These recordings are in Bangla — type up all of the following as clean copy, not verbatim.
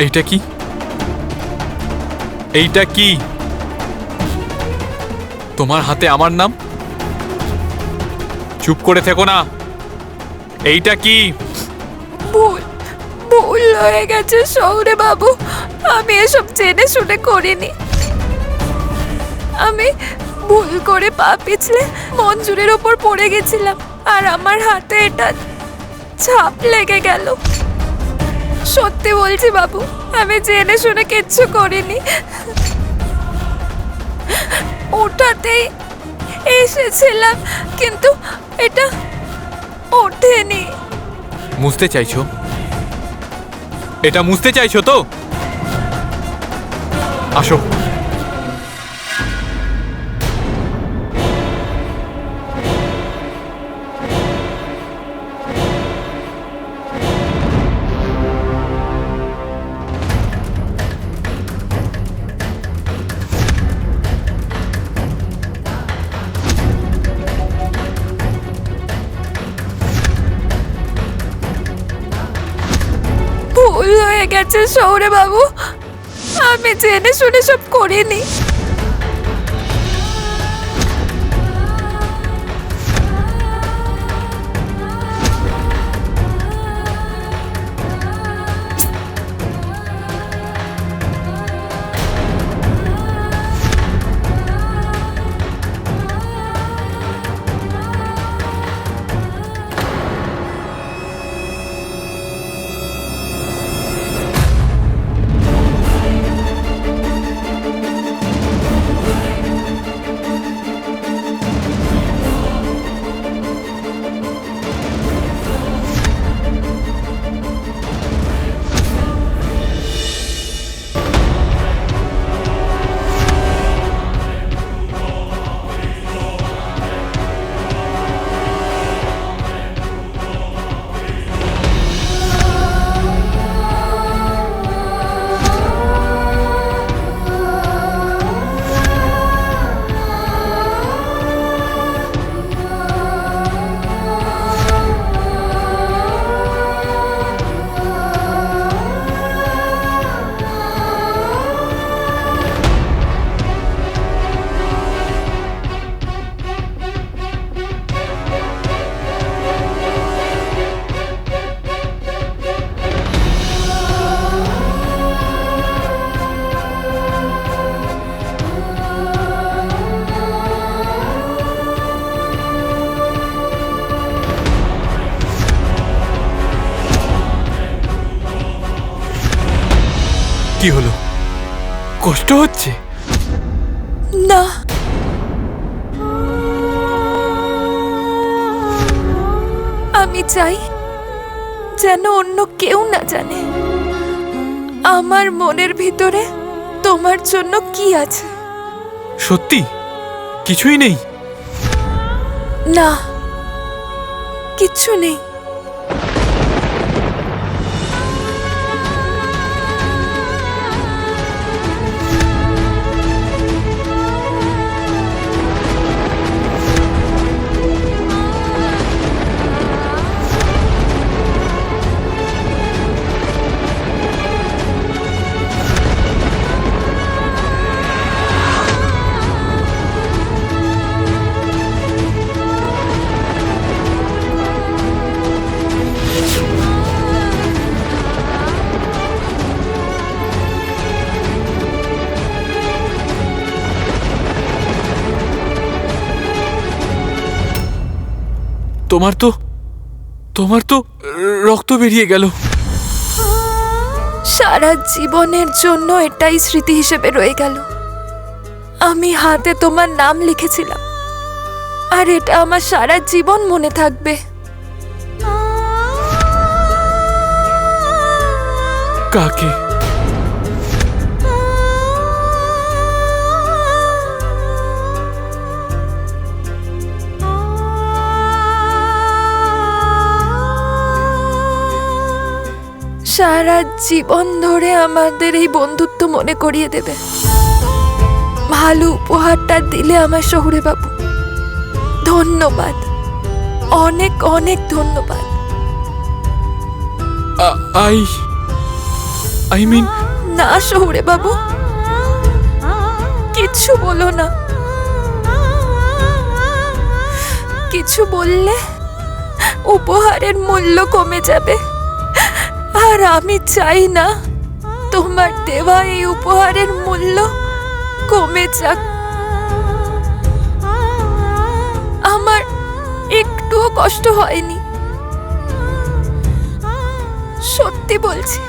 এইটা কি? এইটা কি? তোমার হাতে আমার নাম? চুপ করে থেকো না। এইটা কি? ভুল ভুল হয়ে গেছে শৌরে বাবু, আমি এসব জেনে শুনে করিনি। আমি ভুল করে পা পিছলে মঞ্জুরের ওপর পড়ে গেছিলাম, আর আমার হাতে এটা ছাপ লেগে গেল। সত্যি বলছি বাবু, আমি জেনে শুনে কিচ্ছু করিনি। ওঠাতেই এসেছিলাম, কিন্তু এটা ওঠেনি। মুছতে চাইছো? এটা মুছতে চাইছো তো? আসো। ভুল হয়ে গেছে শৌরে বাবু, আমি জেনে শুনে সব করিনি। কি হলো? কষ্ট হচ্ছে? না, আমি চাই যেন অন্য কেউ না জানে আমার মনের ভিতরে তোমার জন্য কি আছে। সত্যি কিছুই নেই? না, কিচ্ছু নেই। তোমার তো রক্ত বেরিয়ে গেল। সারা জীবনের জন্য এটাই স্মৃতি হিসেবে রয়ে গেল। আমি হাতে তোমার নাম লিখেছিলাম, আর এটা আমার সারা জীবন মনে থাকবে। কাকে? সারা জীবন ধরে আমাদের এই বন্ধুত্ব মনে করিয়ে দেবে। ভালো উপহারটা দিলে আমার শহুরে বাবু। ধন্যবাদ, অনেক অনেক ধন্যবাদ। আই মিন, না শহুরে বাবু, কিচ্ছু বলো না। কিছু বললে উপহারের মূল্য কমে যাবে, আর আমি চাই না তোমার দেওয়া এই উপহারের মূল্য কমে যাক। আমার একটুও কষ্ট হয়নি, সত্যি বলছি।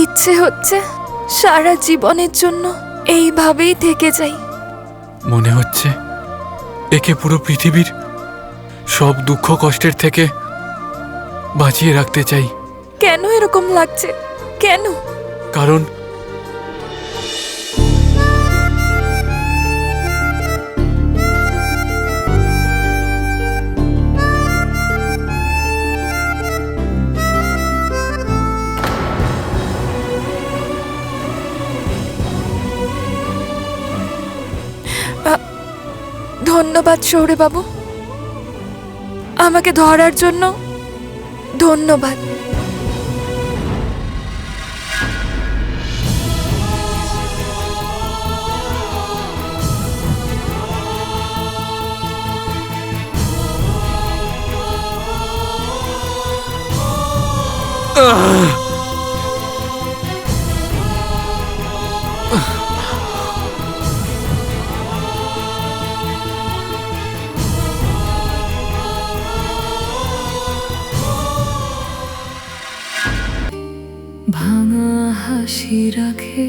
ইচ্ছে হচ্ছে সারা জীবনের জন্য এইভাবেই থেকে যাই। মনে হচ্ছে একে পুরো পৃথিবীর সব দুঃখ কষ্টের থেকে বাঁচিয়ে রাখতে চাই। কেন এরকম লাগছে? কেন? কারণ ধন্যবাদ শৌরে বাবু, আমাকে ধরার জন্য ধন্যবাদ। ভাঙা হাসি রাখে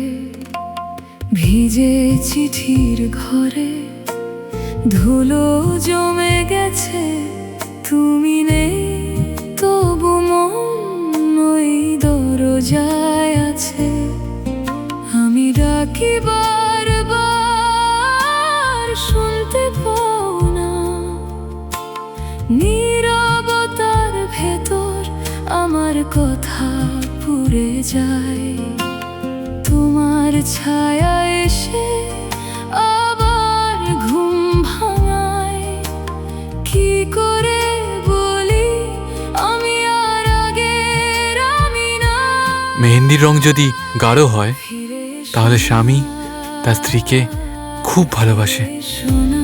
ভিজে চিঠির ঘরে, ধুলো জমে গেছে তুমি নেই, তবু মন ওই দরজায় আছে। আমি ডাকি বারবার, শুনতে পাও না, নীরবতার ভেতর আমার কথা পুড়ে যায়। তোমার ছায়া এসে আবার ঘুম ভাঙায়, কি করে বলি আমি আর আগের আমি না। মেহেন্দির রং যদি গাঢ় হয় তাহলে স্বামী তার স্ত্রীকে খুব ভালোবাসে। শোনা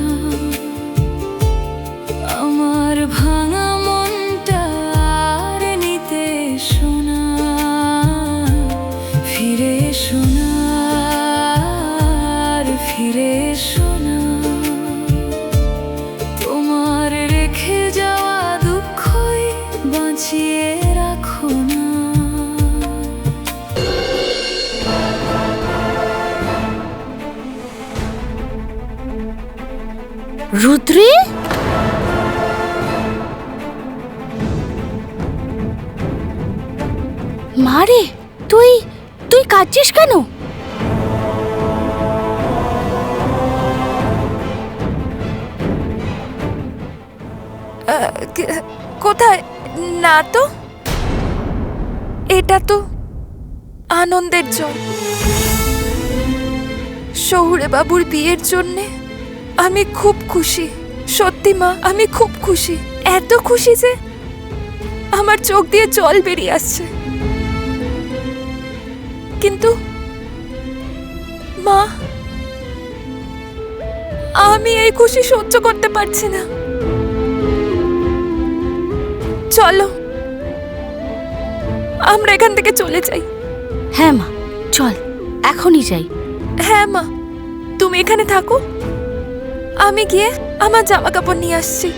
আমার ভাঙা মনটা আর নিতে শোনা, ফিরে শোনা, ফিরে শোনা। তোমার রেখে যাওয়া দুঃখই বাঁচিয়ে রাখো না। রুদ্রী, মারে তুই তুই কাঁদছিস কেন? কোথায়? না তো, এটা তো আনন্দের জল। শহুরে বাবুর বিয়ের জন্যে আমি খুব খুশি, সত্যি মা, আমি খুব খুশি, এত খুশি যে আমার চোখ দিয়ে জল বেরিয়ে আসছে। কিন্তু মা, আমি এই খুশি সহ্য করতে পারছি না। চলো আমরা এখান থেকে চলে যাই। হ্যাঁ মা, চল এখনই যাই। হ্যাঁ মা, তুমি এখানে থাকো, আমি গিয়ে আমার জামা কাপড় নিয়ে আসছি।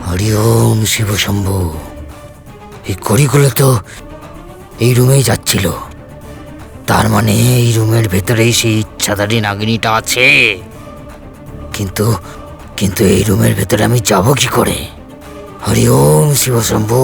হরি ওম শিব শম্ভু। এই কড়িগুলো তো এই রুমেই যাচ্ছিল, তার মানে এই রুমের ভেতরেই সেই ইচ্ছাধারী নাগিনীটা আছে। কিন্তু কিন্তু এই রুমের ভেতরে আমি যাব কি করে? হরি ওম শিব শম্ভু।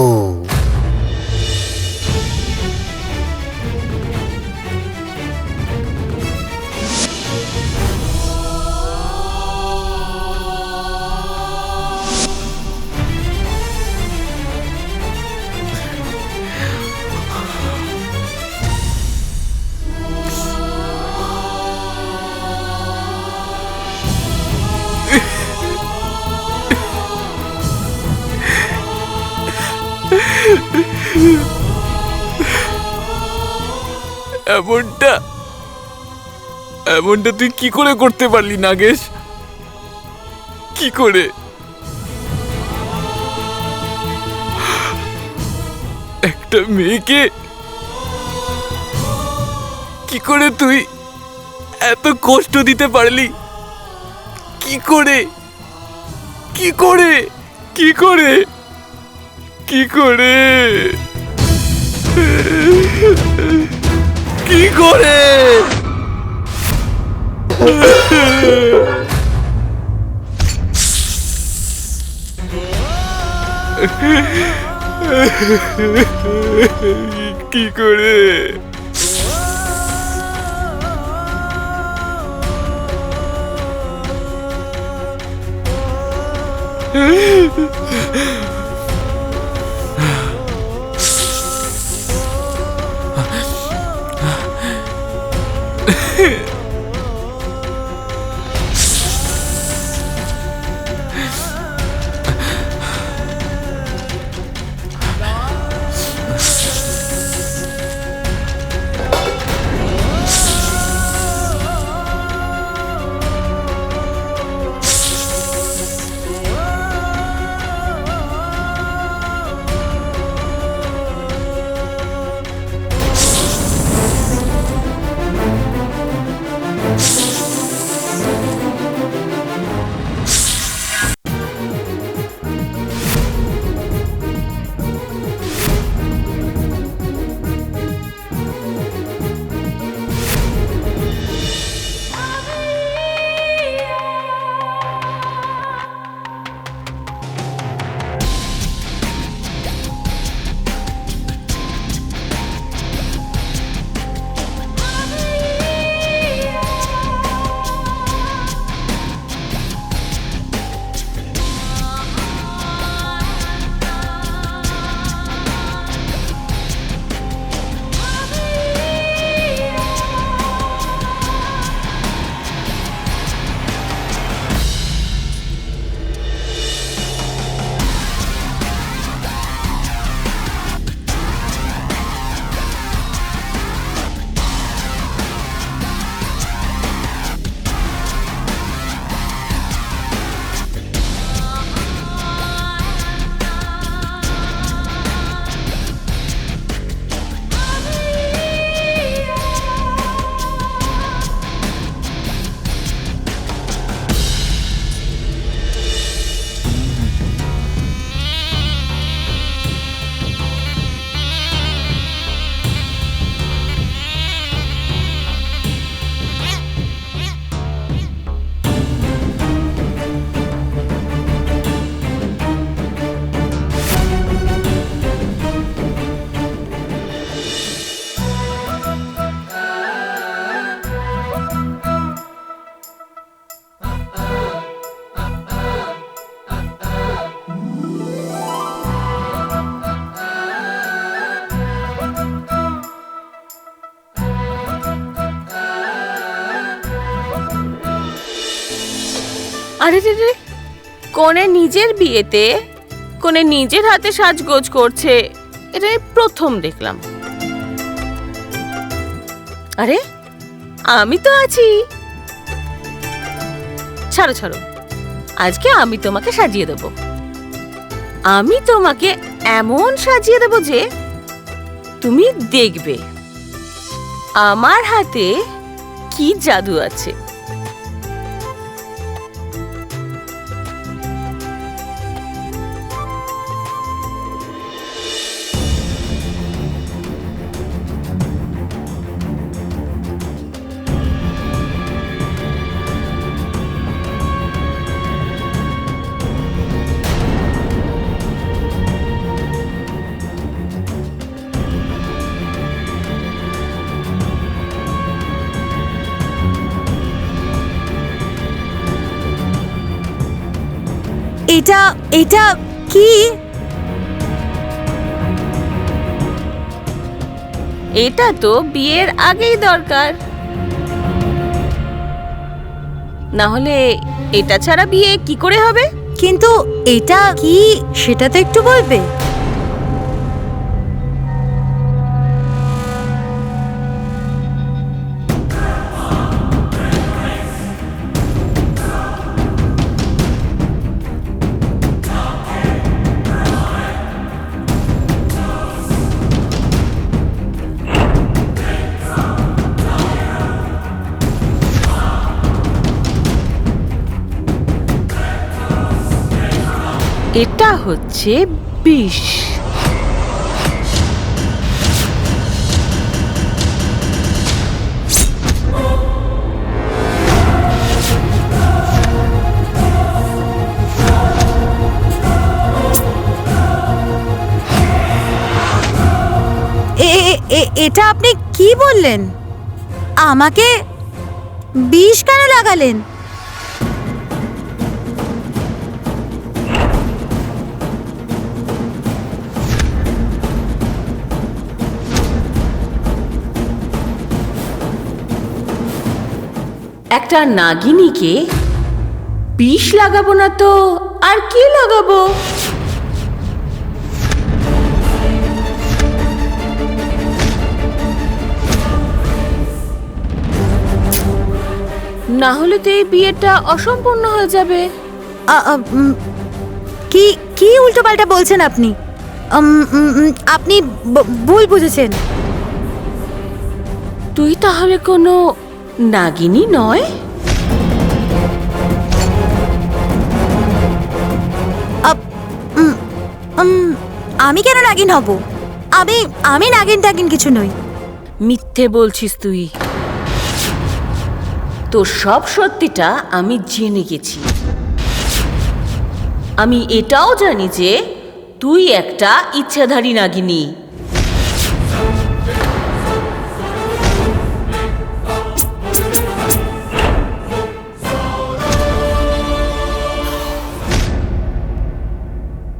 এমনটা এমনটা তুই কি করে করতে পারলি নাগেশ? কি করে? একটা মেয়েকে কি করে তুই এত কষ্ট দিতে পারলি? কি করে? কি করে? কি করে? কি করে? কি করে? কি করে? আরে রে রে, কনে নিজের বিয়েতে কনে নিজের হাতে সাজগোজ করছে, এটা আমি প্রথম দেখলাম। আরে আমি তো আছি। ছাড়ো ছাড়ো, আজকে আমি তোমাকে সাজিয়ে দেব। আমি তোমাকে এমন সাজিয়ে দেব যে তুমি দেখবে আমার হাতে কি জাদু আছে। এটা এটা কি? এটা তো বিয়ের আগেই দরকার, না হলে এটা ছাড়া বিয়ে কি করে হবে? কিন্তু এটা কি সেটা তো একটু বলবে। এটা হচ্ছে বিষ। এটা আপনি কি বললেন? আমাকে বিষ কেন লাগালেন? একটা নাগিনীকে বিষ লাগাবো না তো আর কি লাগাবো? না হলে তো এই বিয়েটা অসম্পূর্ণ হয়ে যাবে। কি কি উল্টোপাল্টা বলছেন আপনি? আপনি ভুল বুঝেছেন। তুই তাহলে কোনো নাগিনী নয়? আমি কেন নাগিন হব? আমি আমি নাগিন টাগিন কিছু নই। মিথ্যে বলছিস তুই। তোর সব সত্যিটা আমি জেনে গেছি। আমি এটাও জানি যে তুই একটা ইচ্ছাধারী নাগিনী।